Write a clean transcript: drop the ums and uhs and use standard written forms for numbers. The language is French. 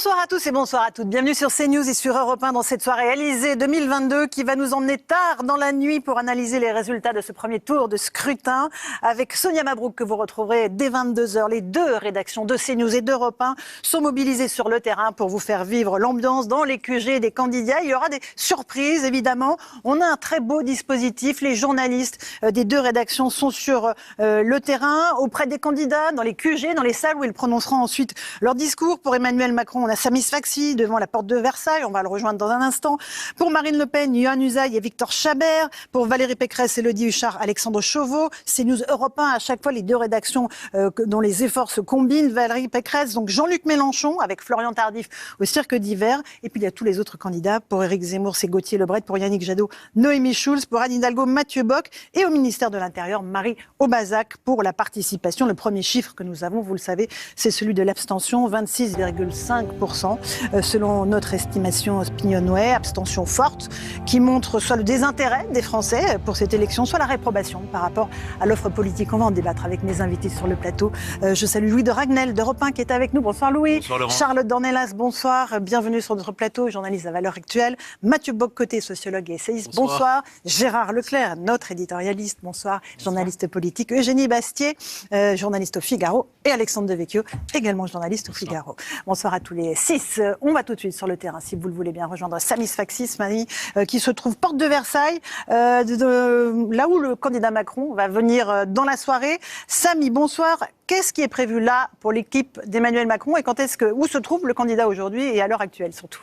Bonsoir à tous et bonsoir à toutes. Bienvenue sur CNews et sur Europe 1 dans cette soirée Élysée 2022 qui va nous emmener tard dans la nuit pour analyser les résultats de ce premier tour de scrutin avec Sonia Mabrouk que vous retrouverez dès 22h. Les deux rédactions de CNews et d'Europe 1 sont mobilisées sur le terrain pour vous faire vivre l'ambiance dans les QG des candidats. Il y aura des surprises évidemment. On a un très beau dispositif. Les journalistes des deux rédactions sont sur le terrain auprès des candidats, dans les QG, dans les salles où ils prononceront ensuite leur discours. Pour Emmanuel Macron, on a Sami Sfaxi devant la porte de Versailles, on va le rejoindre dans un instant. Pour Marine Le Pen, Yohann Usaï et Victor Chabert. Pour Valérie Pécresse, Élodie Huchard, Alexandre Chauveau. CNews Europe 1, à chaque fois les deux rédactions dont les efforts se combinent. Valérie Pécresse, donc Jean-Luc Mélenchon avec Florian Tardif au Cirque d'Hiver. Et puis il y a tous les autres candidats. Pour Éric Zemmour, c'est Gauthier Lebret. Pour Yannick Jadot, Noémie Schulz. Pour Anne Hidalgo, Mathieu Bock. Et au ministère de l'Intérieur, Marie Aubazac pour la participation. Le premier chiffre que nous avons, vous le savez, c'est celui de l'abstention, 26,5%. Selon notre estimation Opinionway, abstention forte qui montre soit le désintérêt des Français pour cette élection, soit la réprobation par rapport à l'offre politique. On va en débattre avec mes invités sur le plateau. Je salue Louis de Ragnel d'Europe 1 qui est avec nous. Bonsoir Louis. Bonsoir Laurent. Charlotte Dornelas, bonsoir. Bienvenue sur notre plateau, journaliste à Valeurs Actuelles. Mathieu Bock-Côté, sociologue et essayiste. Bonsoir. Gérard Leclerc, notre éditorialiste. Bonsoir. Journaliste politique. Eugénie Bastier, journaliste au Figaro. Et Alexandre Devecchio, également journaliste au Figaro. Bonsoir à tous les six. On va tout de suite sur le terrain, si vous le voulez bien, rejoindre Sami Sfaxi, qui se trouve porte de Versailles, là où le candidat Macron va venir dans la soirée. Sami, bonsoir. Qu'est-ce qui est prévu là pour l'équipe d'Emmanuel Macron et où se trouve le candidat aujourd'hui et à l'heure actuelle surtout ?